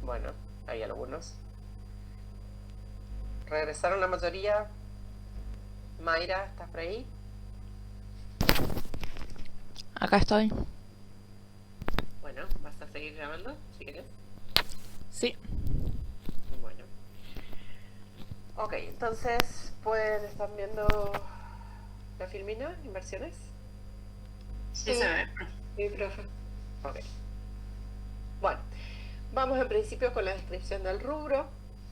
Bueno, hay algunos. Regresaron la mayoría. Mayra, ¿estás por ahí? Acá estoy. Bueno, ¿vas a seguir llamando si querés? Sí. Bueno. Ok, entonces, pues, ¿están viendo la filmina? ¿Inversiones? Sí, se ve. Sí, profe. Ok. Bueno, vamos en principio con la descripción del rubro.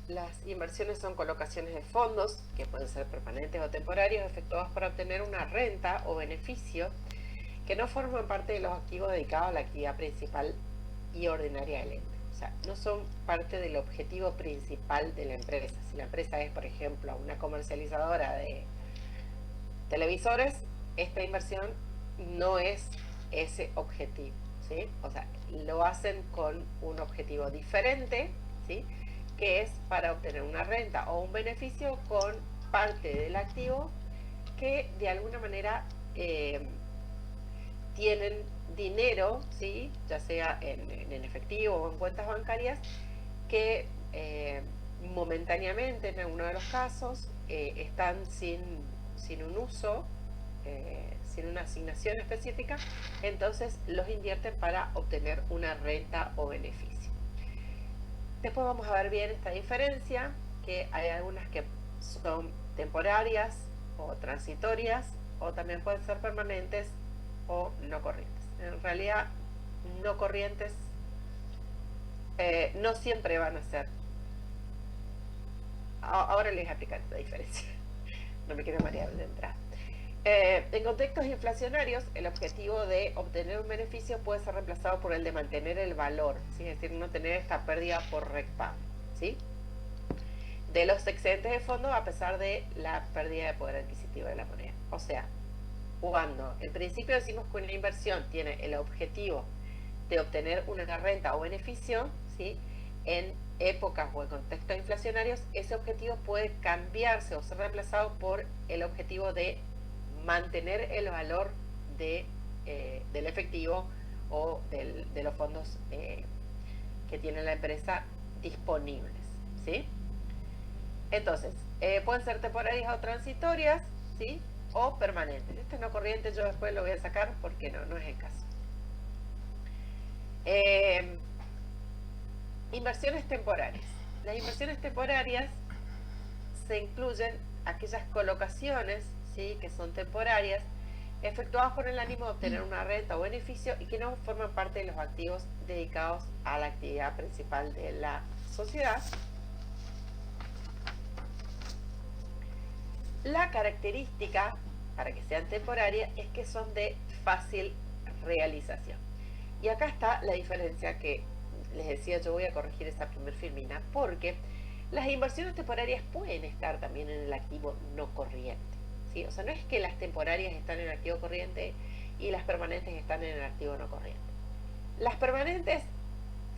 Las inversiones son colocaciones de fondos, que pueden ser permanentes o temporarios, efectuados para obtener una renta o beneficio que no forman parte de los activos dedicados a la actividad principal y ordinaria del ente. O sea, no son parte del objetivo principal de la empresa. Si la empresa es, por ejemplo, una comercializadora de televisores, esta inversión no es ese objetivo, ¿sí? O sea, lo hacen con un objetivo diferente, ¿sí? Que es para obtener una renta o un beneficio con parte del activo que de alguna manera tienen dinero, ¿sí? Ya sea en efectivo o en cuentas bancarias, que momentáneamente, en alguno de los casos, están sin un uso, sin una asignación específica, entonces los invierten para obtener una renta o beneficio. Después vamos a ver bien esta diferencia, que hay algunas que son temporarias o transitorias, o también pueden ser permanentes o no corrientes. En realidad, no corrientes no siempre van a ser. Ahora les voy a explicar esta diferencia. No me quiero marear de entrada. En contextos inflacionarios, el objetivo de obtener un beneficio puede ser reemplazado por el de mantener el valor, ¿sí? Es decir, no tener esta pérdida por RECPAM, ¿sí? De los excedentes de fondos a pesar de la pérdida de poder adquisitivo de la moneda. O sea, cuando en principio decimos que una inversión tiene el objetivo de obtener una renta o beneficio, ¿sí? En épocas o en contextos inflacionarios, ese objetivo puede cambiarse o ser reemplazado por el objetivo de mantener el valor del efectivo o de los fondos que tiene la empresa disponibles, ¿sí? Entonces, pueden ser temporarias o transitorias, ¿sí? O permanentes. Este no corriente yo después lo voy a sacar porque no es el caso. Inversiones temporarias. Las inversiones temporarias se incluyen aquellas colocaciones, ¿sí? Que son temporarias, efectuadas con el ánimo de obtener una renta o beneficio y que no forman parte de los activos dedicados a la actividad principal de la sociedad. La característica para que sean temporarias es que son de fácil realización. Y acá está la diferencia que les decía, yo voy a corregir esa primer filmina, porque las inversiones temporarias pueden estar también en el activo no corriente, ¿sí? O sea, no es que las temporarias están en el activo corriente y las permanentes están en el activo no corriente. Las permanentes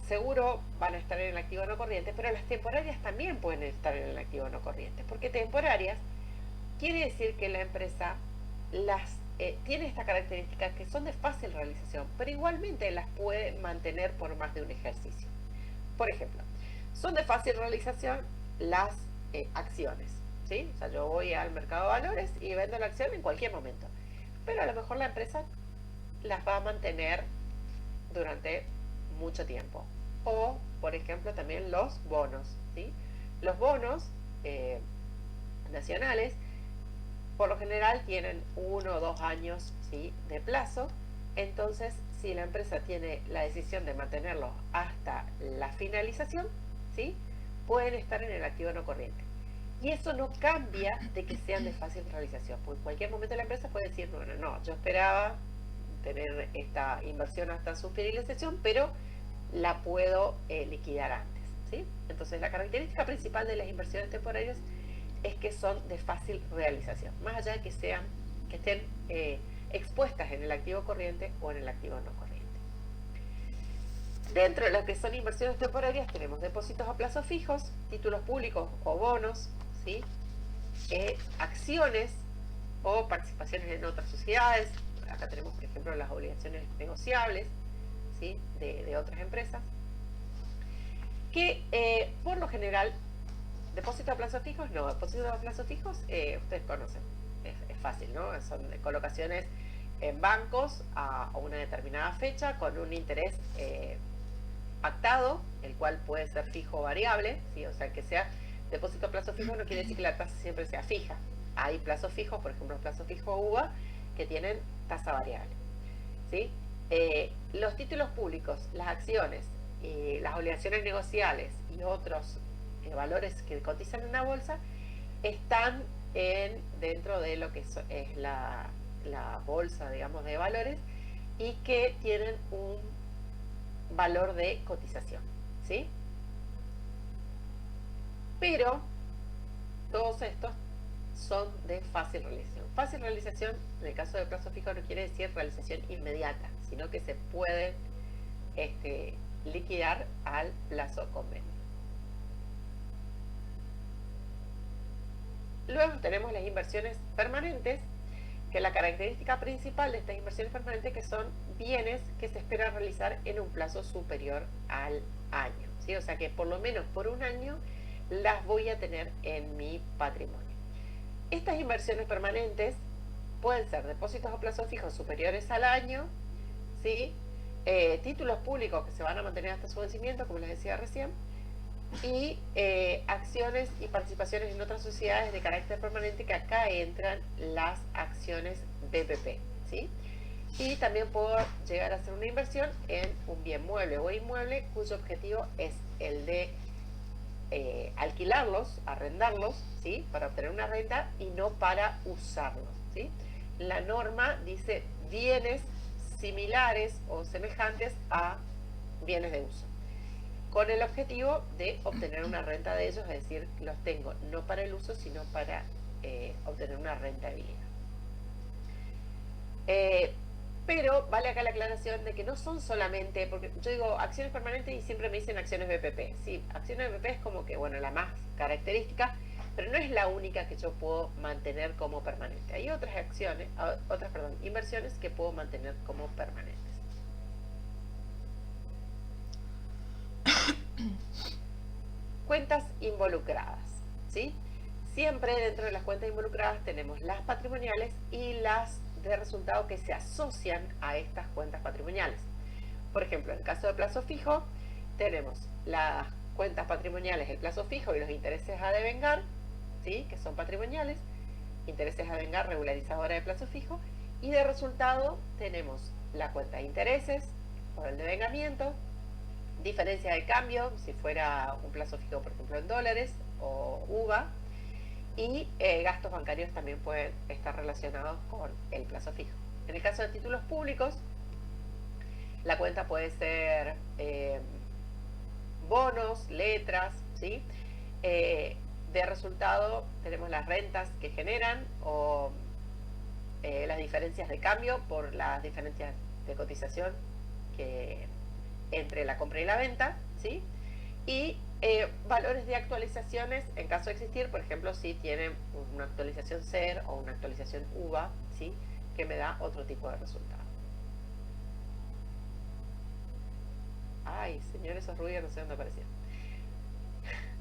seguro van a estar en el activo no corriente, pero las temporarias también pueden estar en el activo no corriente, porque temporarias quiere decir que la empresa tiene esta característica que son de fácil realización, pero igualmente las puede mantener por más de un ejercicio. Por ejemplo, son de fácil realización las acciones, ¿sí? O sea, yo voy al mercado de valores y vendo la acción en cualquier momento, pero a lo mejor la empresa las va a mantener durante mucho tiempo. O, por ejemplo, también los bonos, ¿sí? Los bonos nacionales por lo general tienen 1 o 2 años, ¿sí? De plazo. Entonces, si la empresa tiene la decisión de mantenerlos hasta la finalización, ¿sí? Pueden estar en el activo no corriente. Y eso no cambia de que sean de fácil realización, porque en cualquier momento la empresa puede decir, bueno, no, yo esperaba tener esta inversión hasta su finalización, pero la puedo liquidar antes, ¿sí? Entonces, la característica principal de las inversiones temporarias es que son de fácil realización, más allá de que estén expuestas en el activo corriente o en el activo no corriente. Dentro de lo que son inversiones temporarias tenemos depósitos a plazos fijos, títulos públicos o bonos, ¿sí? Acciones o participaciones en otras sociedades. Acá tenemos, por ejemplo, las obligaciones negociables, ¿sí? de otras empresas, que por lo general, depósito a plazos fijos, no, depósito a plazos fijos, ustedes conocen, es fácil, ¿no? Son colocaciones en bancos a una determinada fecha con un interés pactado, el cual puede ser fijo o variable, ¿sí? O sea, que sea depósito a plazo fijo no quiere decir que la tasa siempre sea fija. Hay plazos fijos, por ejemplo, plazo fijo UVA, que tienen tasa variable, ¿sí? Los títulos públicos, las acciones, las obligaciones negociables y otros valores que cotizan en la bolsa están dentro de lo que es la bolsa, digamos, de valores, y que tienen un valor de cotización, ¿sí? Pero todos estos son de fácil realización. Fácil realización, en el caso de plazo fijo, no quiere decir realización inmediata, sino que se puede liquidar al plazo convenio. Luego tenemos las inversiones permanentes, que la característica principal de estas inversiones permanentes que son bienes que se espera realizar en un plazo superior al año, ¿sí? O sea que por lo menos por un año las voy a tener en mi patrimonio. Estas inversiones permanentes pueden ser depósitos a plazos fijos superiores al año, ¿sí? Títulos públicos que se van a mantener hasta su vencimiento, como les decía recién, y acciones y participaciones en otras sociedades de carácter permanente, que acá entran las acciones BPP, ¿sí? Y también puedo llegar a hacer una inversión en un bien mueble o inmueble cuyo objetivo es el de alquilarlos, arrendarlos, ¿sí? Para obtener una renta y no para usarlos, ¿sí? La norma dice bienes similares o semejantes a bienes de uso, con el objetivo de obtener una renta de ellos, es decir, los tengo no para el uso, sino para obtener una rentabilidad. Pero vale acá la aclaración de que no son solamente, porque yo digo acciones permanentes y siempre me dicen acciones BPP. Sí, acciones BPP es como que, bueno, la más característica, pero no es la única que yo puedo mantener como permanente. Hay otras inversiones que puedo mantener como permanentes. Cuentas involucradas, ¿sí? Siempre dentro de las cuentas involucradas tenemos las patrimoniales y las de resultado que se asocian a estas cuentas patrimoniales. Por ejemplo, en el caso de plazo fijo, tenemos las cuentas patrimoniales, el plazo fijo y los intereses a devengar, ¿sí? Que son patrimoniales, intereses a devengar regularizadora de plazo fijo, y de resultado tenemos la cuenta de intereses por el devengamiento, diferencia de cambio, si fuera un plazo fijo, por ejemplo, en dólares o UVA, y gastos bancarios también pueden estar relacionados con el plazo fijo. En el caso de títulos públicos, la cuenta puede ser bonos, letras, ¿sí? De resultado tenemos las rentas que generan o las diferencias de cambio por las diferencias de cotización entre la compra y la venta, ¿sí? Y valores de actualizaciones en caso de existir, por ejemplo, si tienen una actualización SER o una actualización UVA, ¿sí? Que me da otro tipo de resultado. Ay, señores, esos ruidos no sé dónde aparecían.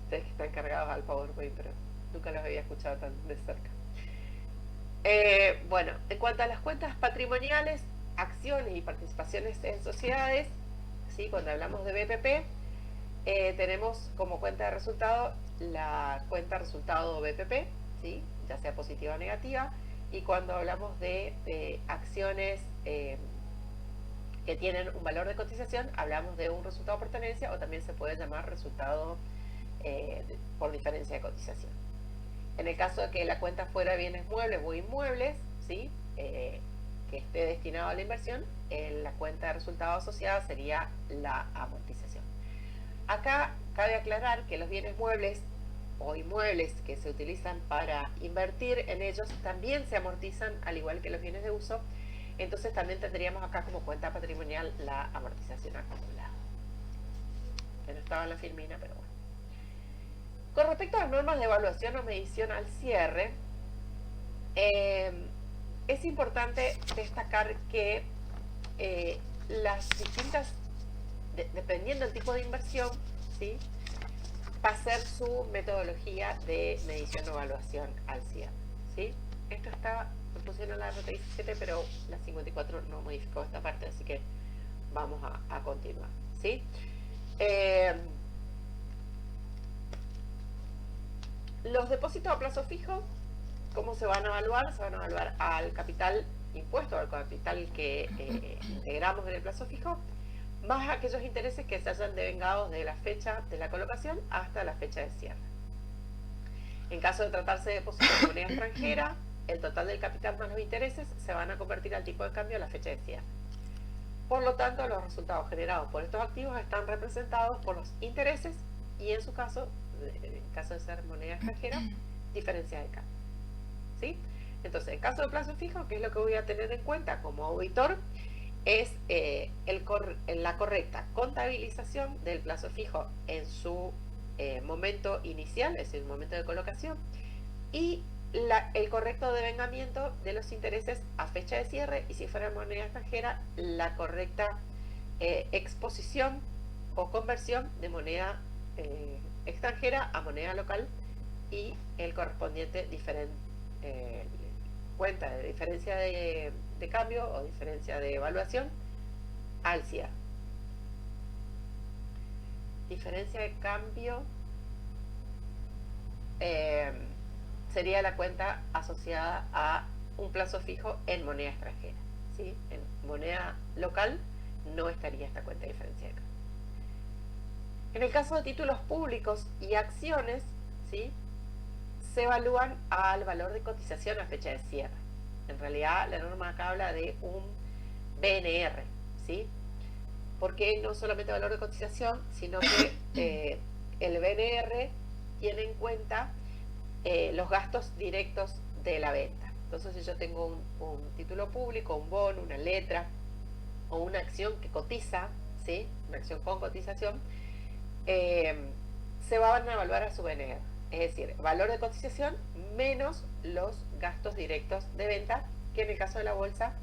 Ustedes que están cargados al PowerPoint, pero nunca los había escuchado tan de cerca. Bueno, en cuanto a las cuentas patrimoniales, acciones y participaciones en sociedades, ¿sí? Cuando hablamos de BPP, tenemos como cuenta de resultado la cuenta resultado BPP, ¿sí? Ya sea positiva o negativa, y cuando hablamos de acciones que tienen un valor de cotización, hablamos de un resultado por tenencia, o también se puede llamar resultado por diferencia de cotización. En el caso de que la cuenta fuera bienes muebles o inmuebles, ¿sí? Que esté destinado a la inversión, la cuenta de resultado asociada sería la amortización. Acá cabe aclarar que los bienes muebles o inmuebles que se utilizan para invertir en ellos también se amortizan al igual que los bienes de uso, entonces también tendríamos acá como cuenta patrimonial la amortización acumulada, que no estaba en la filmina, pero bueno. Con respecto a las normas de evaluación o medición al cierre, es importante destacar que las distintas, dependiendo del tipo de inversión, ¿sí? va a ser su metodología de medición o evaluación al cierre, ¿sí? Esto está, me pusieron la ruta 17, pero la 54 no modificó esta parte, así que vamos a continuar, ¿sí? Los depósitos a plazo fijo, ¿cómo se van a evaluar? Se van a evaluar al capital impuesto, al capital que integramos en el plazo fijo, más aquellos intereses que se hayan devengado de la fecha de la colocación hasta la fecha de cierre. En caso de tratarse de depósitos de moneda extranjera, el total del capital más los intereses se van a convertir al tipo de cambio a la fecha de cierre. Por lo tanto, los resultados generados por estos activos están representados por los intereses y en su caso, en caso de ser moneda extranjera, diferencia de cambio, ¿sí? Entonces, en caso de plazo fijo, ¿qué es lo que voy a tener en cuenta como auditor? Es la correcta contabilización del plazo fijo en su momento inicial, es decir, el momento de colocación, y el correcto devengamiento de los intereses a fecha de cierre, y si fuera moneda extranjera, la correcta exposición o conversión de moneda extranjera a moneda local y el correspondiente cuenta de diferencia de cambio o diferencia de evaluación al cierre. Diferencia de cambio sería la cuenta asociada a un plazo fijo en moneda extranjera, ¿sí? En moneda local no estaría esta cuenta de diferencia de cambio. En el caso de títulos públicos y acciones, ¿sí?, se evalúan al valor de cotización a fecha de cierre. En realidad, la norma acá habla de un BNR, ¿sí? Porque no solamente valor de cotización, sino que el BNR tiene en cuenta los gastos directos de la venta. Entonces, si yo tengo un título público, un bono, una letra o una acción que cotiza, ¿sí?, una acción con cotización, se van a evaluar a su BNR. Es decir, valor de cotización menos los gastos directos de venta, que en el caso de la bolsa,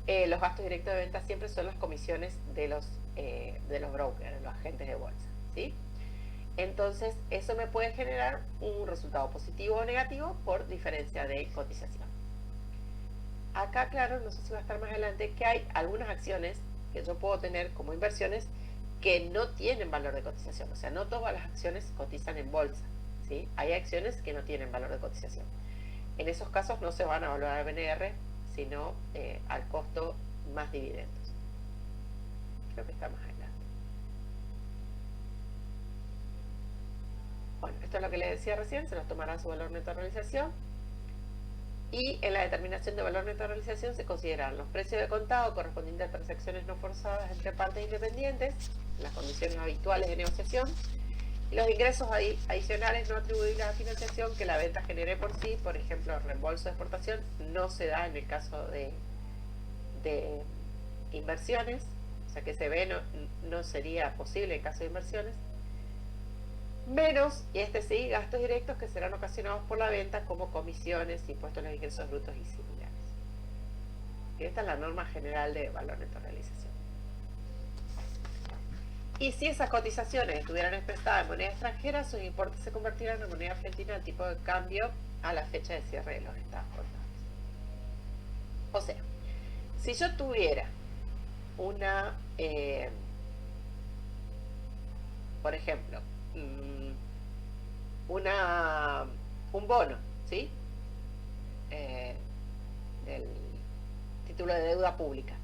los gastos directos de venta siempre son las comisiones de los brokers, los agentes de bolsa, ¿sí? Entonces, eso me puede generar un resultado positivo o negativo por diferencia de cotización. Acá, claro, no sé si va a estar más adelante, que hay algunas acciones que yo puedo tener como inversiones que no tienen valor de cotización. O sea, no todas las acciones cotizan en bolsa, ¿sí? Hay acciones que no tienen valor de cotización. En esos casos no se van a evaluar al BNR, sino al costo más dividendos. Creo que está más adelante. Bueno, esto es lo que les decía recién, se nos tomará su valor neto de realización. Y en la determinación de valor neto de realización se consideran los precios de contado correspondientes a transacciones no forzadas entre partes independientes, las condiciones habituales de negociación, y los ingresos adicionales no atribuibles a financiación que la venta genere por sí. Por ejemplo, el reembolso de exportación no se da en el caso de inversiones, o sea que se ve no sería posible en caso de inversiones, menos, y este sí, gastos directos que serán ocasionados por la venta, como comisiones, impuestos a los ingresos brutos y similares. Y esta es la norma general de valor neto de realización. Y si esas cotizaciones estuvieran expresadas en moneda extranjera, sus importes se convertirán en moneda argentina al tipo de cambio a la fecha de cierre de los estados contables. O sea, si yo tuviera por ejemplo, un bono, ¿sí?, del título de deuda pública,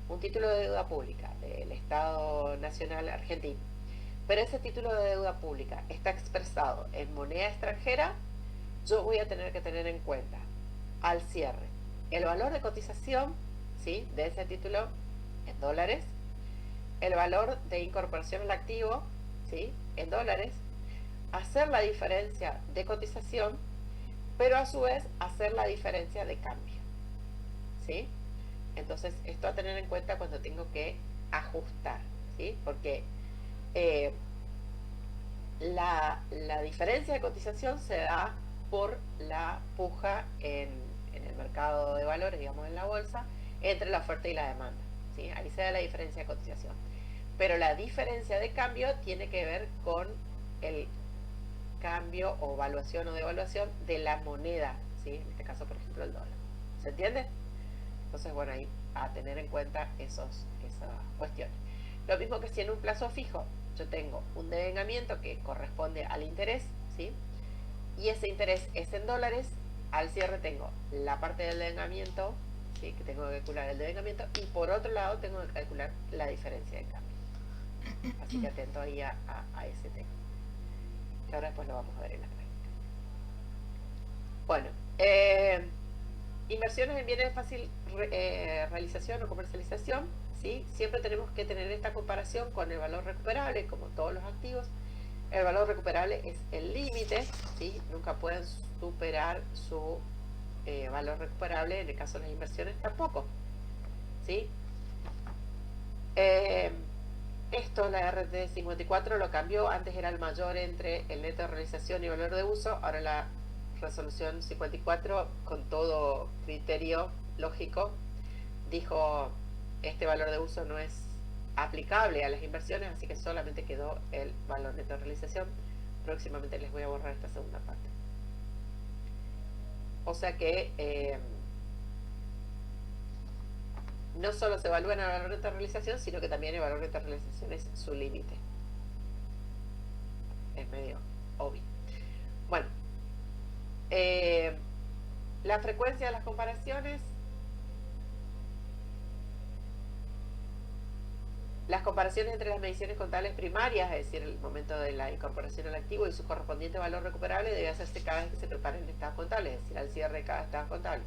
un título de deuda pública del Estado Nacional Argentino, pero ese título de deuda pública está expresado en moneda extranjera, yo voy a tener que tener en cuenta al cierre el valor de cotización, ¿sí?, de ese título en dólares, el valor de incorporación al activo, ¿sí?, en dólares, hacer la diferencia de cotización, pero a su vez hacer la diferencia de cambio, ¿sí? Entonces, esto a tener en cuenta cuando tengo que ajustar, ¿sí? Porque la diferencia de cotización se da por la puja en el mercado de valores, digamos en la bolsa, entre la oferta y la demanda, ¿sí? Ahí se da la diferencia de cotización. Pero la diferencia de cambio tiene que ver con el cambio o valuación o devaluación de la moneda, ¿sí? En este caso, por ejemplo, el dólar. ¿Se entiende? Entonces, bueno, ahí a tener en cuenta esas cuestiones. Lo mismo que si en un plazo fijo yo tengo un devengamiento que corresponde al interés, ¿sí? Y ese interés es en dólares, al cierre tengo la parte del devengamiento, ¿sí? Que tengo que calcular el devengamiento, y por otro lado tengo que calcular la diferencia de cambio. Así que atento ahí a ese tema, que ahora después lo vamos a ver en la práctica. Bueno, inversiones en bienes de fácil realización o comercialización, ¿sí? Siempre tenemos que tener esta comparación con el valor recuperable, como todos los activos. El valor recuperable es el límite, ¿sí? Nunca pueden superar su valor recuperable, en el caso de las inversiones tampoco, ¿sí? Esto, la RT54 lo cambió, antes era el mayor entre el neto de realización y valor de uso, ahora la resolución 54, con todo criterio lógico, dijo este valor de uso no es aplicable a las inversiones, así que solamente quedó el valor neto de realización. Próximamente les voy a borrar esta segunda parte. O sea que no solo se evalúa el valor neto de realización, sino que también el valor neto de realización es su límite. Es medio obvio. Bueno, la frecuencia de las comparaciones. Las comparaciones entre las mediciones contables primarias, es decir, el momento de la incorporación al activo y su correspondiente valor recuperable, debe hacerse cada vez que se preparen el estado contable, es decir, al cierre de cada estado contable.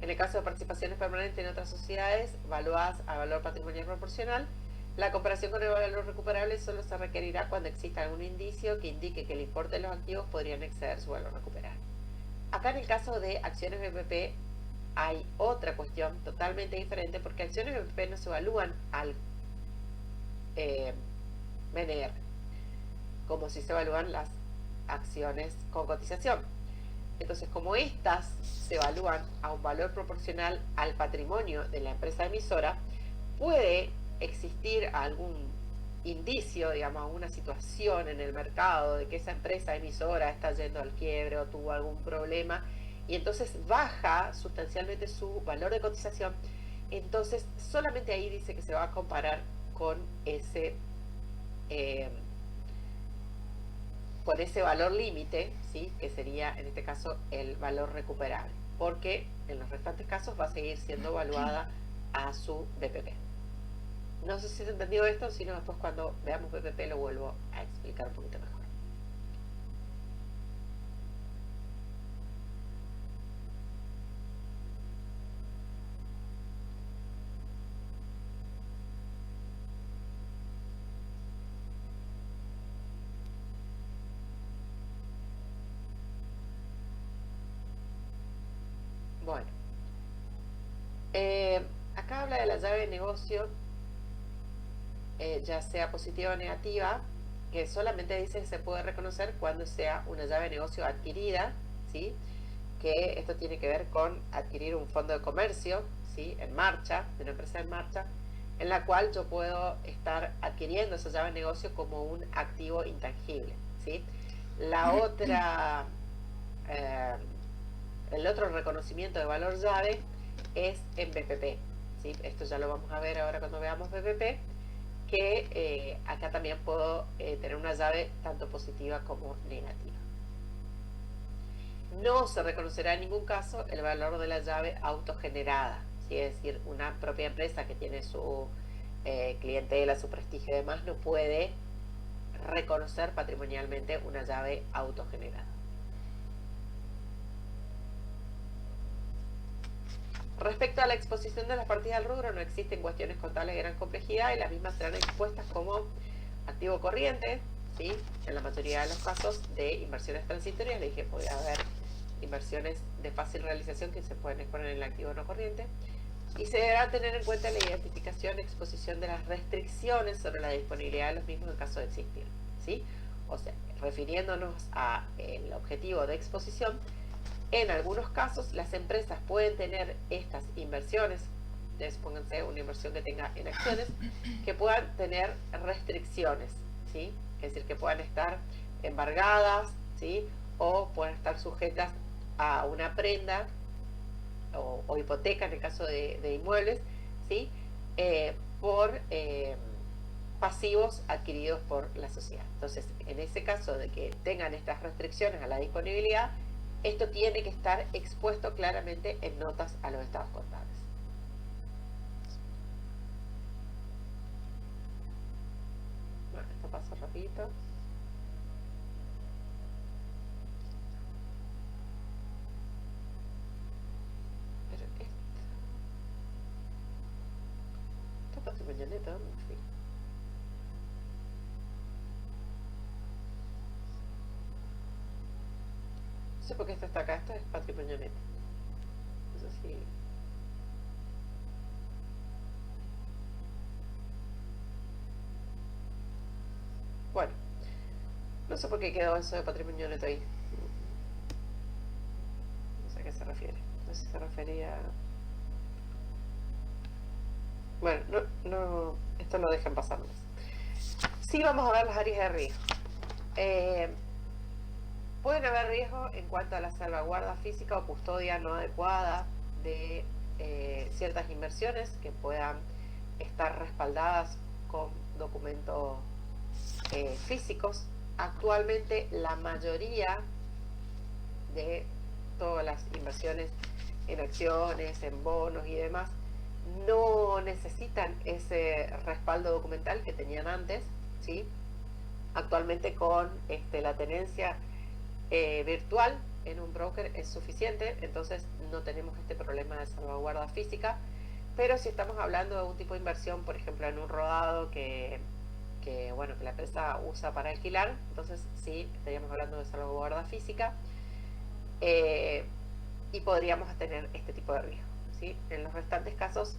En el caso de participaciones permanentes en otras sociedades, valuadas a valor patrimonial proporcional, la comparación con el valor recuperable solo se requerirá cuando exista algún indicio que indique que el importe de los activos podrían exceder su valor recuperable. Acá en el caso de acciones BPP hay otra cuestión totalmente diferente, porque acciones BPP no se evalúan al BNR, como si se evalúan las acciones con cotización. Entonces, como estas se evalúan a un valor proporcional al patrimonio de la empresa emisora, puede existir algún indicio, digamos, alguna situación en el mercado de que esa empresa emisora está yendo al quiebre o tuvo algún problema, y entonces baja sustancialmente su valor de cotización. Entonces, solamente ahí dice que se va a comparar con ese valor límite, ¿sí? Que sería en este caso el valor recuperable, porque en los restantes casos va a seguir siendo evaluada a su BPP. No sé si se ha entendido esto, sino después cuando veamos BPP lo vuelvo a explicar un poquito mejor. Bueno, acá habla de la llave de negocio, ya sea positiva o negativa, que solamente dice que se puede reconocer cuando sea una llave de negocio adquirida, ¿sí? Que esto tiene que ver con adquirir un fondo de comercio, ¿sí? En marcha, de una empresa en marcha, en la cual yo puedo estar adquiriendo esa llave de negocio como un activo intangible, ¿sí? La otra... el otro reconocimiento de valor llave es en BPP, ¿sí? Esto ya lo vamos a ver ahora cuando veamos BPP, que acá también puedo tener una llave tanto positiva como negativa. No se reconocerá en ningún caso el valor de la llave autogenerada, ¿sí? Es decir, una propia empresa que tiene su clientela, su prestigio y demás, no puede reconocer patrimonialmente una llave autogenerada. Respecto a la exposición de las partidas al rubro, no existen cuestiones contables de gran complejidad y las mismas serán expuestas como activo corriente, ¿sí? En la mayoría de los casos de inversiones transitorias, le dije, puede haber inversiones de fácil realización que se pueden exponer en el activo no corriente, y se deberá tener en cuenta la identificación y exposición de las restricciones sobre la disponibilidad de los mismos en caso de existir, ¿sí? O sea, refiriéndonos al objetivo de exposición, en algunos casos las empresas pueden tener estas inversiones, pónganse una inversión que tenga en acciones, que puedan tener restricciones, ¿sí? Es decir, que puedan estar embargadas, ¿sí? O pueden estar sujetas a una prenda o hipoteca en el caso de inmuebles, ¿sí? Por pasivos adquiridos por la sociedad. Entonces, en ese caso de que tengan estas restricciones a la disponibilidad, esto tiene que estar expuesto claramente en notas a los estados contables. Bueno, esto paso rapidito. Pero esto patrimonio neto, ¿dónde fui? No sé por qué esto está acá, esto es patrimonio neto. No sé si... Bueno, no sé por qué quedó eso de patrimonio neto ahí. No sé a qué se refiere. No sé si se refería... Bueno, no, esto lo dejan pasar más. Sí, vamos a ver las áreas de riesgo. Pueden haber riesgos en cuanto a la salvaguarda física o custodia no adecuada de ciertas inversiones que puedan estar respaldadas con documentos físicos. Actualmente la mayoría de todas las inversiones en acciones, en bonos y demás no necesitan ese respaldo documental que tenían antes, ¿sí? Actualmente con la tenencia virtual en un broker es suficiente, entonces no tenemos este problema de salvaguarda física. Pero si estamos hablando de un tipo de inversión, por ejemplo en un rodado que la empresa usa para alquilar, entonces sí, estaríamos hablando de salvaguarda física y podríamos tener este tipo de riesgo, ¿sí? En los restantes casos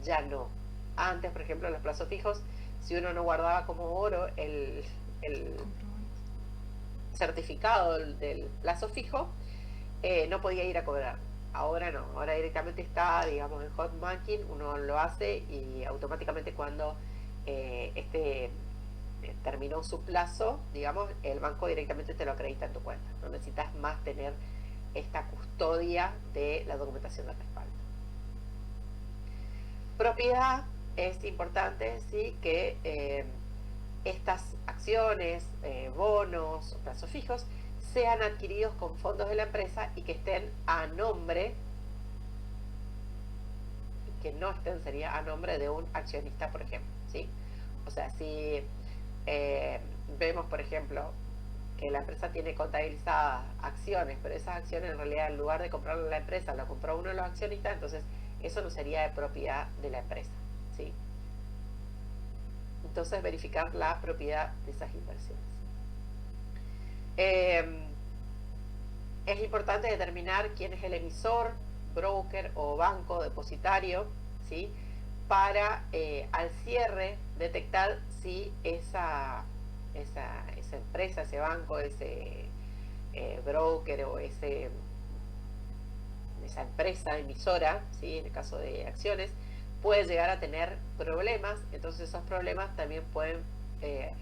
ya no. Antes, por ejemplo, en los plazos fijos, si uno no guardaba como oro el certificado del plazo fijo, no podía ir a cobrar. Ahora no, ahora directamente está, digamos, en hot banking, uno lo hace y automáticamente cuando terminó su plazo, digamos, el banco directamente te lo acredita en tu cuenta. No necesitas más tener esta custodia de la documentación de respaldo. Propiedad, es importante, sí, que estas acciones, bonos o plazos fijos sean adquiridos con fondos de la empresa y que estén a nombre, que no estén, sería a nombre de un accionista, por ejemplo, ¿sí? O sea, si vemos, por ejemplo, que la empresa tiene contabilizadas acciones, pero esas acciones en realidad en lugar de comprarlo la empresa, lo compró uno de los accionistas, entonces eso no sería de propiedad de la empresa, ¿sí? Entonces verificar la propiedad de esas inversiones. Es importante determinar quién es el emisor, broker o banco depositario, ¿sí? Para al cierre detectar si esa empresa, ese banco, ese broker o esa empresa emisora, ¿sí? En el caso de acciones, puede llegar a tener problemas. Entonces esos problemas también pueden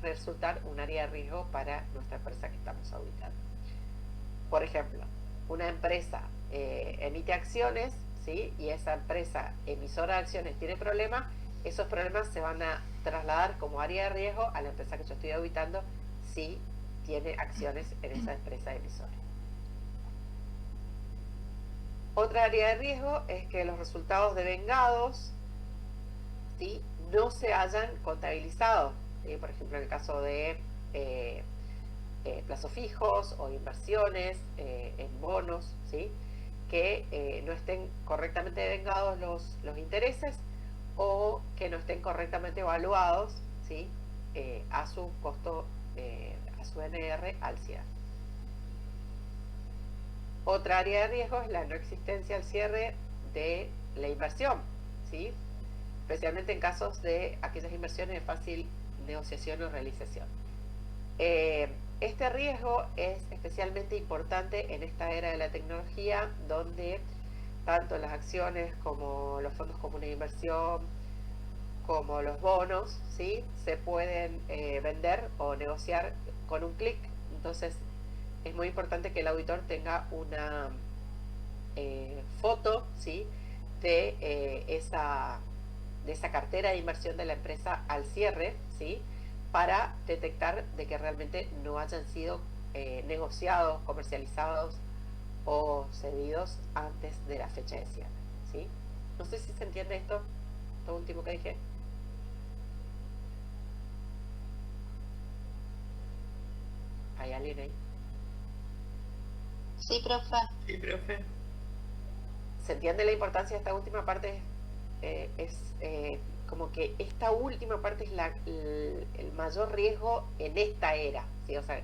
resultar un área de riesgo para nuestra empresa que estamos auditando. Por ejemplo, una empresa emite acciones, ¿sí? Y esa empresa emisora de acciones tiene problemas, esos problemas se van a trasladar como área de riesgo a la empresa que yo estoy auditando si tiene acciones en esa empresa emisora. Otra área de riesgo es que los resultados de vengados, ¿sí? No se hayan contabilizado, ¿sí? Por ejemplo, en el caso de plazos fijos o inversiones en bonos, ¿sí? Que no estén correctamente vengados los intereses o que no estén correctamente evaluados, ¿sí? A su costo, a su NR al cierre. Otra área de riesgo es la no existencia al cierre de la inversión, ¿sí? Especialmente en casos de aquellas inversiones de fácil negociación o realización. Este riesgo es especialmente importante en esta era de la tecnología, donde tanto las acciones como los fondos comunes de inversión, como los bonos, ¿sí? Se pueden vender o negociar con un clic Entonces, es muy importante que el auditor tenga una foto, ¿sí?, de esa cartera de inversión de la empresa al cierre, ¿sí?, para detectar de que realmente no hayan sido negociados, comercializados o cedidos antes de la fecha de cierre, ¿sí? No sé si se entiende esto último que dije. ¿Hay alguien ahí? Sí, profe. Sí, profe. ¿Se entiende la importancia de esta última parte? Como que esta última parte es el mayor riesgo en esta era, ¿sí? O sea,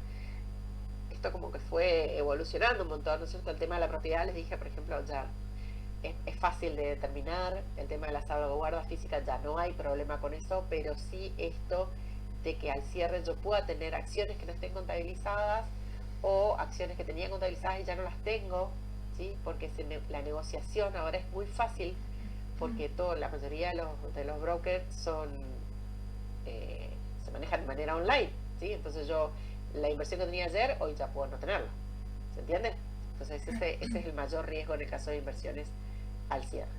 esto como que fue evolucionando un montón, ¿no es cierto? El tema de la propiedad, les dije, por ejemplo, ya es fácil de determinar. El tema de la salvaguarda física ya no hay problema con eso, pero sí esto de que al cierre yo pueda tener acciones que no estén contabilizadas o acciones que tenía contabilizadas y ya no las tengo, ¿sí? Porque la negociación ahora es muy fácil, porque la mayoría de los brokers se manejan de manera online, ¿sí? Entonces la inversión que tenía ayer, hoy ya puedo no tenerla, ¿se entiende? Entonces ese es el mayor riesgo en el caso de inversiones al cierre.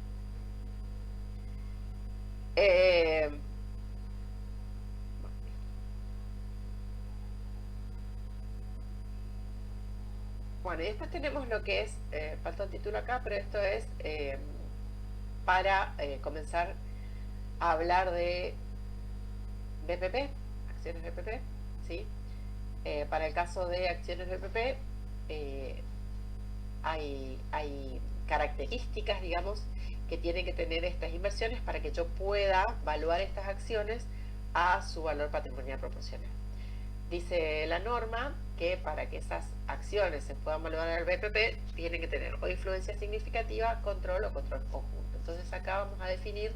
Bueno, y después tenemos lo que es, falta un título acá, pero esto es para comenzar a hablar de BPP, acciones BPP, ¿sí? Para el caso de acciones BPP, hay características, digamos, que tienen que tener estas inversiones para que yo pueda evaluar estas acciones a su valor patrimonial proporcional. Dice la norma que para que esas acciones se puedan valorar al BPP, tienen que tener o influencia significativa, control o control conjunto. Entonces acá vamos a definir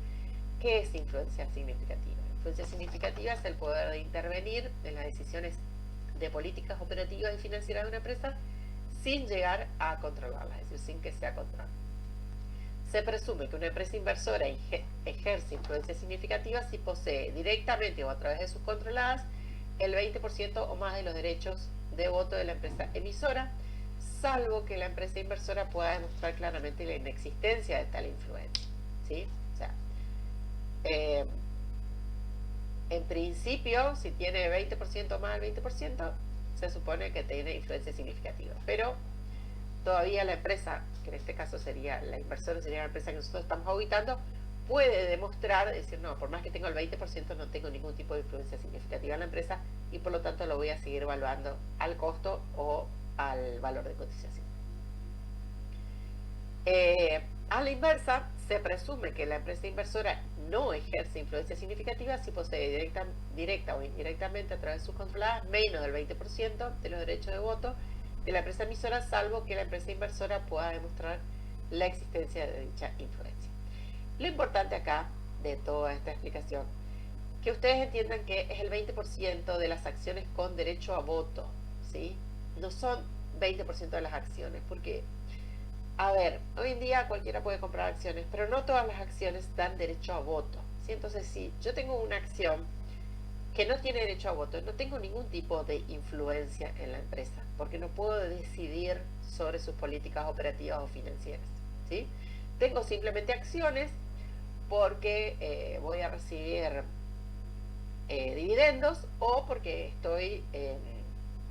qué es influencia significativa. Influencia significativa es el poder de intervenir en las decisiones de políticas operativas y financieras de una empresa sin llegar a controlarlas, es decir, sin que sea control. Se presume que una empresa inversora ejerce influencia significativa si posee directamente o a través de sus controladas el 20% o más de los derechos de voto de la empresa emisora, salvo que la empresa inversora pueda demostrar claramente la inexistencia de tal influencia, ¿sí? O sea, en principio, si tiene 20% más del 20%, se supone que tiene influencia significativa, pero todavía la empresa, que en este caso sería la inversora, sería la empresa que nosotros estamos auditando, puede demostrar, decir, no, por más que tengo el 20%, no tengo ningún tipo de influencia significativa en la empresa y por lo tanto lo voy a seguir evaluando al costo o al valor de cotización. A la inversa, se presume que la empresa inversora no ejerce influencia significativa si posee directa o indirectamente a través de sus controladas menos del 20% de los derechos de voto de la empresa emisora, salvo que la empresa inversora pueda demostrar la existencia de dicha influencia. Lo importante acá de toda esta explicación, que ustedes entiendan que es el 20% de las acciones con derecho a voto, ¿sí? No son 20% de las acciones, porque, a ver, hoy en día cualquiera puede comprar acciones, pero no todas las acciones dan derecho a voto, ¿sí? Entonces, si yo tengo una acción que no tiene derecho a voto, no tengo ningún tipo de influencia en la empresa, porque no puedo decidir sobre sus políticas operativas o financieras, ¿sí? Tengo simplemente acciones porque voy a recibir dividendos o porque estoy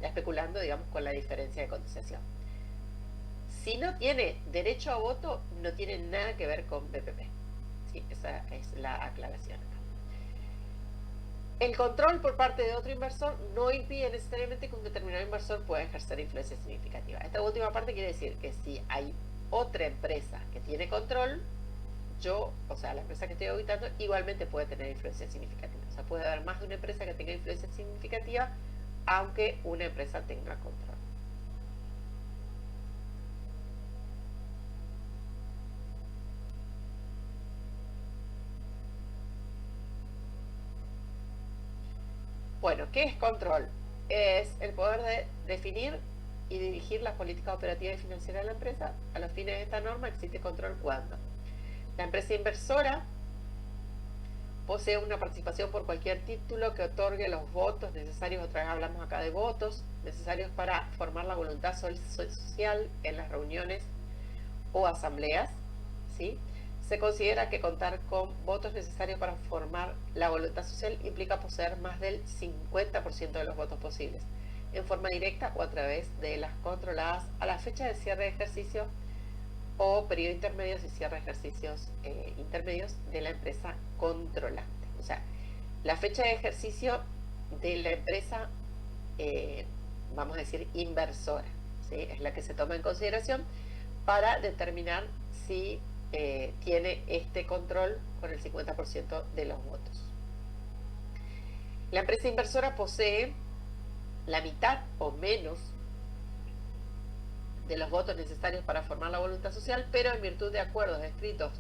especulando, digamos, con la diferencia de cotización. Si no tiene derecho a voto, no tiene nada que ver con BPP, ¿sí? Esa es la aclaración acá. El control por parte de otro inversor no impide necesariamente que un determinado inversor pueda ejercer influencia significativa. Esta última parte quiere decir que si hay otra empresa que tiene control, o sea, la empresa que estoy auditando, igualmente puede tener influencia significativa. O sea, puede haber más de una empresa que tenga influencia significativa, aunque una empresa tenga control. Bueno, ¿qué es control? Es el poder de definir y dirigir las políticas operativas y financieras de la empresa. A los fines de esta norma existe control cuando la empresa inversora posee una participación por cualquier título que otorgue los votos necesarios, otra vez hablamos acá de votos, necesarios para formar la voluntad social en las reuniones o asambleas, ¿sí? Se considera que contar con votos necesarios para formar la voluntad social implica poseer más del 50% de los votos posibles, en forma directa o a través de las controladas a la fecha de cierre de ejercicio o periodo intermedios y cierre de ejercicios intermedios de la empresa controlante. O sea, la fecha de ejercicio de la empresa, vamos a decir, inversora, ¿sí? Es la que se toma en consideración para determinar si tiene este control con el 50% de los votos. La empresa inversora posee la mitad o menos de los votos necesarios para formar la voluntad social, pero en virtud de acuerdos escritos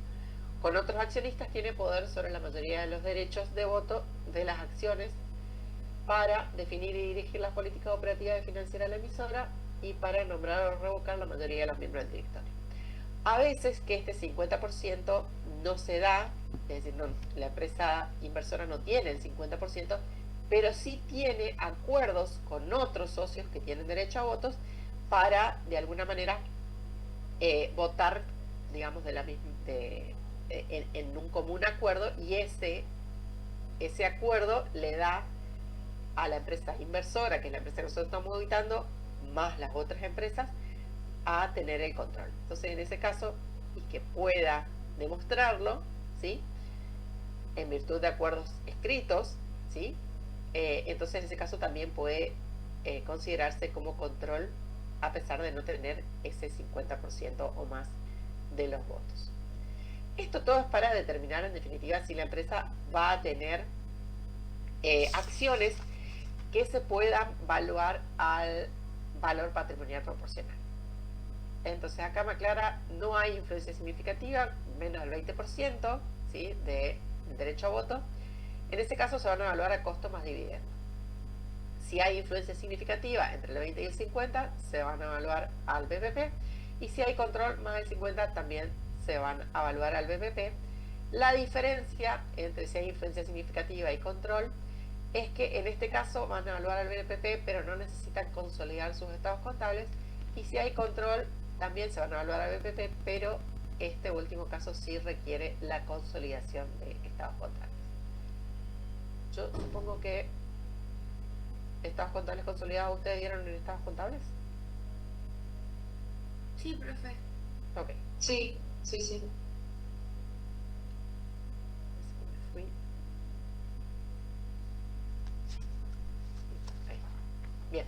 con otros accionistas tiene poder sobre la mayoría de los derechos de voto de las acciones para definir y dirigir las políticas operativas y financieras de la emisora y para nombrar o revocar la mayoría de los miembros del directorio. A veces que este 50% no se da, es decir, la empresa inversora no tiene el 50%, pero sí tiene acuerdos con otros socios que tienen derecho a votos para, de alguna manera, votar, digamos, en un común acuerdo, y ese acuerdo le da a la empresa inversora, que es la empresa que nosotros estamos auditando, más las otras empresas, a tener el control. Entonces, en ese caso, y que pueda demostrarlo, ¿sí? En virtud de acuerdos escritos, ¿sí? Entonces, en ese caso también puede considerarse como control a pesar de no tener ese 50% o más de los votos. Esto todo es para determinar, en definitiva, si la empresa va a tener acciones que se puedan valuar al valor patrimonial proporcional. Entonces acá me aclara, no hay influencia significativa, menos del 20%, ¿sí?, de derecho a voto. En este caso se van a evaluar a costo más dividendo. Si hay influencia significativa entre el 20 y el 50, se van a evaluar al BPP. Y si hay control más del 50, también se van a evaluar al BPP. La diferencia entre si hay influencia significativa y control es que en este caso van a evaluar al BPP, pero no necesitan consolidar sus estados contables. Y si hay control, también se van a evaluar al BPP, pero este último caso sí requiere la consolidación de estados contables. Yo supongo que estados contables consolidados ustedes dieron en estados contables. Sí, profe. Ok. Sí, sí, sí. Fui. Ahí. Bien.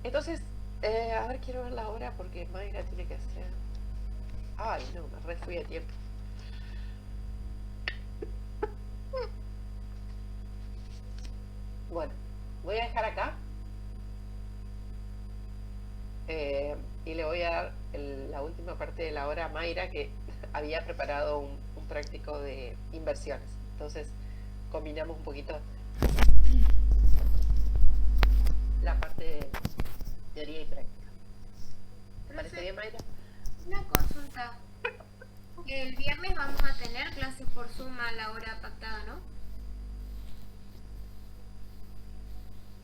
Entonces, a ver, quiero ver la hora porque Mayra tiene que hacer... Ay, no, me re fui a tiempo. Bueno, voy a dejar acá y le voy a dar la última parte de la hora a Mayra, que había preparado un práctico de inversiones. Entonces, combinamos un poquito la parte de teoría y práctica. ¿Te parece bien, Mayra? Una consulta. El viernes vamos a tener clases por Zoom a la hora pactada, ¿no?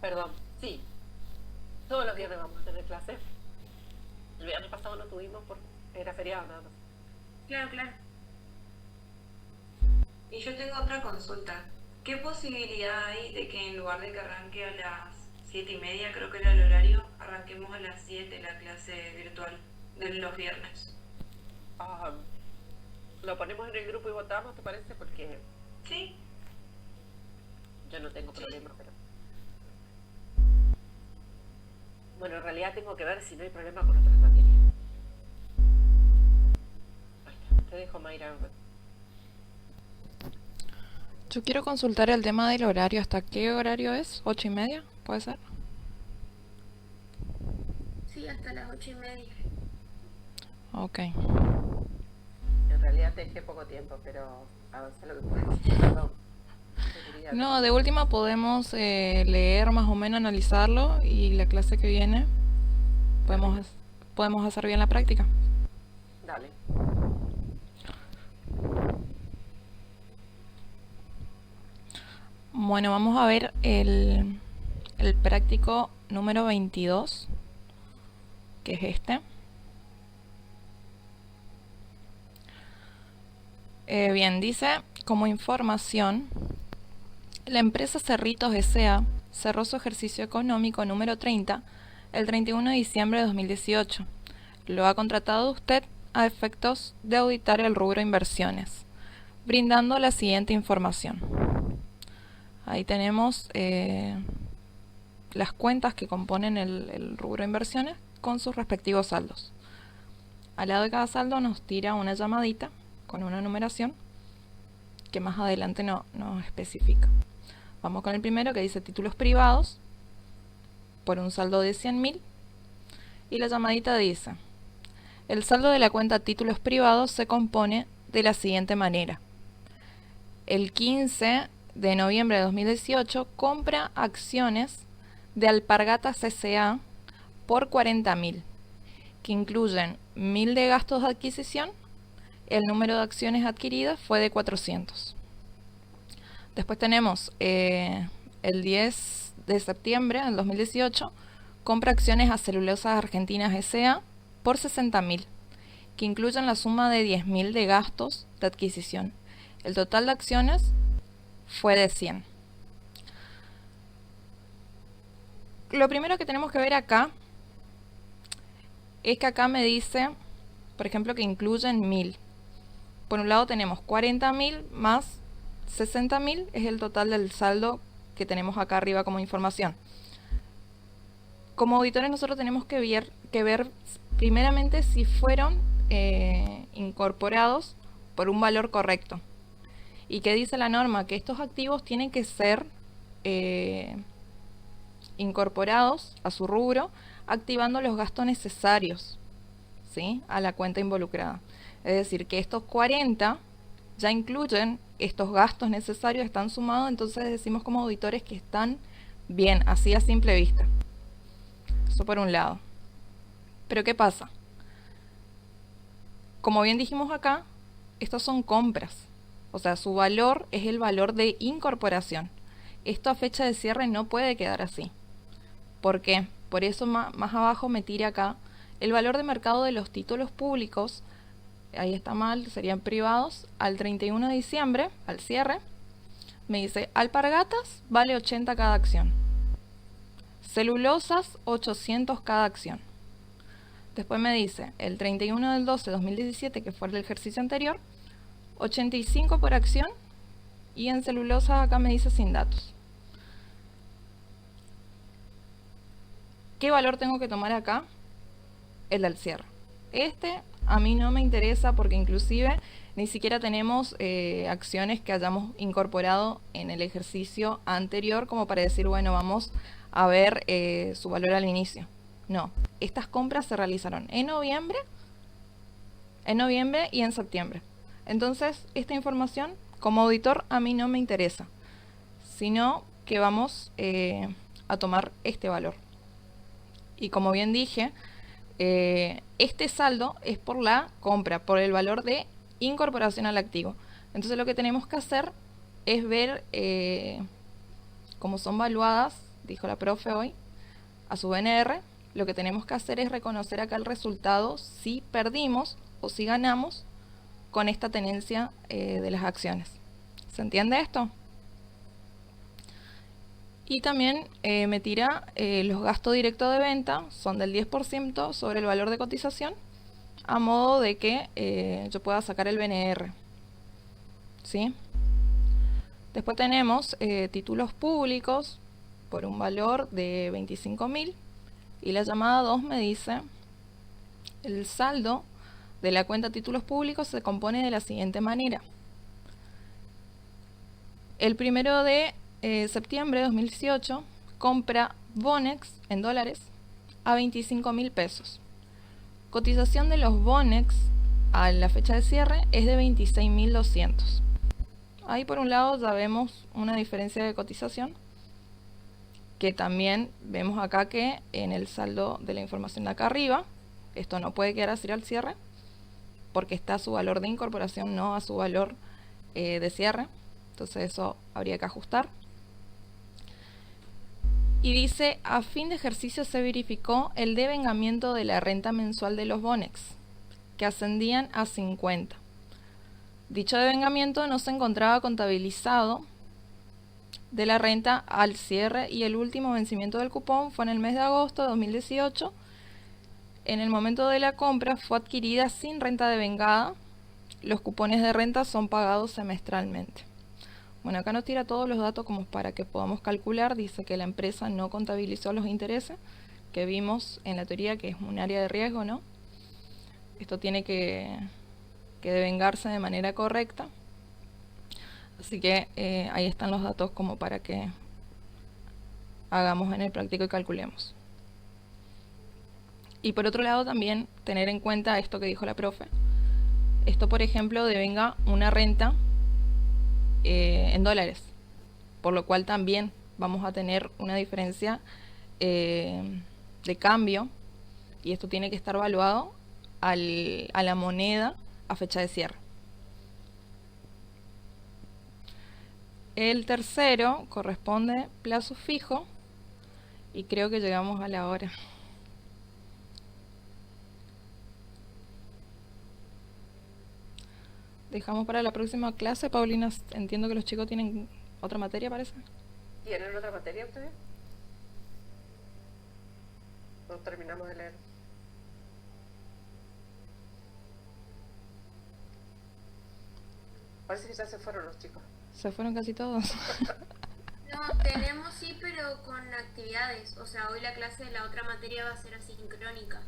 Perdón, sí. Todos los viernes vamos a tener clases. El viernes pasado no tuvimos porque era feriado nada más. Claro, claro. Y yo tengo otra consulta. ¿Qué posibilidad hay de que en lugar de que arranque a las 7:30, creo que era el horario, arranquemos a las 7 la clase virtual de los viernes? Lo ponemos en el grupo y votamos, ¿te parece? Porque Sí. yo no tengo problema, pero... Bueno, en realidad tengo que ver si no hay problema con otras materias. Ahí está. Te dejo, Mayra. Yo quiero consultar el tema del horario. ¿Hasta qué horario es? ¿8:30? ¿Puede ser? Sí, hasta las 8:30. Ok. En realidad te dejé poco tiempo, pero avanza lo que puedas. Perdón. No, de última podemos leer más o menos, analizarlo, y la clase que viene podemos hacer bien la práctica. Dale. Bueno, vamos a ver el práctico número 22, que es este. Bien, dice, como información, la empresa Cerritos S.A. cerró su ejercicio económico número 30 el 31 de diciembre de 2018. Lo ha contratado usted a efectos de auditar el rubro inversiones, brindando la siguiente información. Ahí tenemos las cuentas que componen el rubro inversiones con sus respectivos saldos. Al lado de cada saldo nos tira una llamadita con una numeración que más adelante nos especifica. Vamos con el primero, que dice títulos privados por un saldo de 100.000, y la llamadita dice: el saldo de la cuenta títulos privados se compone de la siguiente manera. El 15 de noviembre de 2018 compra acciones de Alpargatas S.A. por 40.000, que incluyen 1.000 de gastos de adquisición. El número de acciones adquiridas fue de 400. Después tenemos el 10 de septiembre del 2018, compra acciones a Celulosas Argentinas S.A. por 60.000, que incluyen la suma de 10.000 de gastos de adquisición. El total de acciones fue de 100. Lo primero que tenemos que ver acá es que acá me dice, por ejemplo, que incluyen 1.000. Por un lado tenemos 40.000 más 60.000, es el total del saldo que tenemos acá arriba como información. Como auditores nosotros tenemos que ver primeramente si fueron incorporados por un valor correcto. ¿Y qué dice la norma? Que estos activos tienen que ser incorporados a su rubro, activando los gastos necesarios, ¿sí?, a la cuenta involucrada. Es decir, que estos 40 ya incluyen estos gastos necesarios, están sumados, entonces decimos como auditores que están bien, así a simple vista. Eso por un lado. Pero ¿qué pasa? Como bien dijimos acá, estos son compras. O sea, su valor es el valor de incorporación. Esto a fecha de cierre no puede quedar así. ¿Por qué? Por eso más abajo me tira acá el valor de mercado de los títulos públicos. Ahí está mal, serían privados. Al 31 de diciembre, al cierre, me dice Alpargatas vale 80 cada acción. Celulosas 800 cada acción. Después me dice el 31 del 12 de 2017, que fue el ejercicio anterior, 85 por acción, y en celulosas acá me dice sin datos. ¿Qué valor tengo que tomar acá? El del cierre. Este a mí no me interesa porque inclusive ni siquiera tenemos acciones que hayamos incorporado en el ejercicio anterior como para decir, bueno, vamos a ver su valor al inicio. No, estas compras se realizaron en noviembre y en septiembre. Entonces, esta información como auditor a mí no me interesa, sino que vamos a tomar este valor. Y como bien dije, este saldo es por la compra, por el valor de incorporación al activo. Entonces lo que tenemos que hacer es ver cómo son valuadas, dijo la profe hoy, a su BNR. Lo que tenemos que hacer es reconocer acá el resultado, si perdimos o si ganamos con esta tenencia de las acciones. ¿Se entiende esto? Y también me tira los gastos directos de venta, son del 10% sobre el valor de cotización, a modo de que yo pueda sacar el BNR. ¿Sí? Después tenemos títulos públicos por un valor de 25.000, y la llamada 2 me dice el saldo de la cuenta títulos públicos se compone de la siguiente manera. El 1 de septiembre de 2018 compra Bonex en dólares a 25.000 pesos. Cotización de los Bonex a la fecha de cierre es de 26.200. Ahí por un lado ya vemos una diferencia de cotización, que también vemos acá que en el saldo de la información de acá arriba, esto no puede quedar así al cierre, porque está a su valor de incorporación, no a su valor de cierre. Entonces eso habría que ajustar. Y dice, a fin de ejercicio se verificó el devengamiento de la renta mensual de los bonex, que ascendían a 50. Dicho devengamiento no se encontraba contabilizado de la renta al cierre y el último vencimiento del cupón fue en el mes de agosto de 2018. En el momento de la compra fue adquirida sin renta devengada. Los cupones de renta son pagados semestralmente. Bueno, acá nos tira todos los datos como para que podamos calcular. Dice que la empresa no contabilizó los intereses, que vimos en la teoría que es un área de riesgo, ¿no? Esto tiene que devengarse de manera correcta. Así que ahí están los datos como para que hagamos en el práctico y calculemos. Y por otro lado también tener en cuenta esto que dijo la profe. Esto, por ejemplo, devenga una renta en dólares, por lo cual también vamos a tener una diferencia de cambio, y esto tiene que estar valuado a la moneda a fecha de cierre. El tercero corresponde plazo fijo, y creo que llegamos a la hora. Dejamos para la próxima clase, Paulina. Entiendo que los chicos tienen otra materia, parece. ¿Tienen otra materia ustedes? No terminamos de leer. Parece que ya se fueron los chicos. Se fueron casi todos. No, tenemos sí, pero con actividades. O sea, hoy la clase de la otra materia va a ser asincrónica.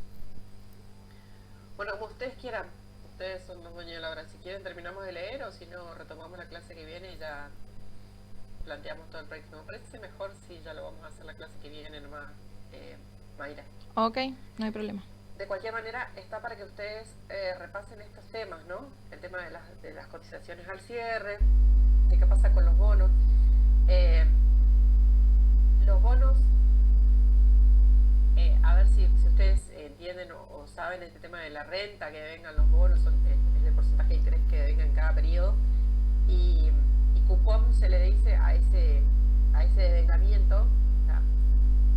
Bueno, como ustedes quieran. Ustedes son los dueños de la hora. Si quieren terminamos de leer, o si no retomamos la clase que viene y ya planteamos todo el práctico. Me parece mejor si ya lo vamos a hacer la clase que viene nomás, Mayra. Ok, no hay problema. De cualquier manera, está para que ustedes repasen estos temas, ¿no? El tema de las cotizaciones al cierre, de qué pasa con los bonos. Los bonos, a ver si ustedes entienden o saben este tema de la renta que devengan los bonos, es el porcentaje de interés que devengan en cada periodo, y cupón se le dice a ese devengamiento.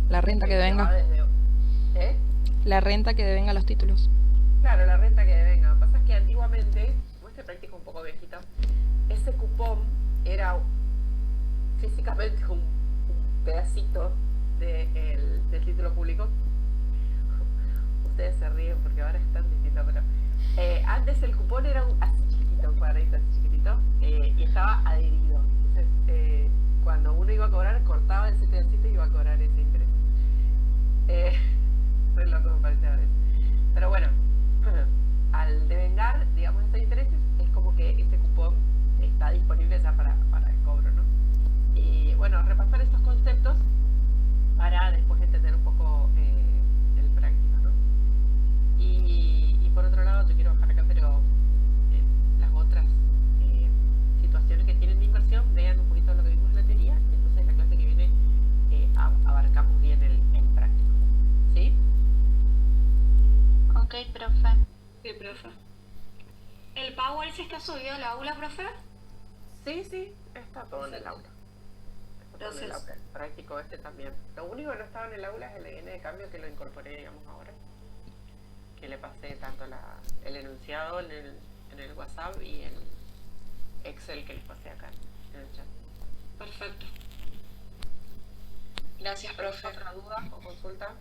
La renta que devenga. La renta que devenga los títulos. Claro, la renta que devenga. Lo que pasa es que antiguamente, como este práctico un poco viejito, ese cupón era físicamente un pedacito del título público. Ustedes se ríen porque ahora es tan distinto, pero antes el cupón era así chiquitito, un cuadradito así chiquitito, y estaba adherido. Entonces, cuando uno iba a cobrar, cortaba ese pedacito y iba a cobrar ese interés. Re loco me parece ahora eso. Pero bueno, al devengar, digamos, esos intereses, es como que ese cupón está disponible ya para el cobro, ¿no? Y bueno, repasar esos conceptos para después entender un poco el práctico, ¿no? Y por otro lado, yo quiero bajar acá, pero las otras situaciones que tienen de inversión, vean un poquito lo que vimos en la teoría, y entonces en la clase que viene abarcamos bien el práctico. ¿Sí? Ok, profe. Sí, profe. ¿El Power sí está subido al aula, profe? Sí, está todo en el aula. Gracias. El práctico también. Lo único que no estaba en el aula es el EN de cambio, que lo incorporé, digamos, ahora. Que le pasé tanto el enunciado en el WhatsApp y el Excel que les pasé acá en el chat. Perfecto. Gracias, profe. ¿Otra duda o consulta?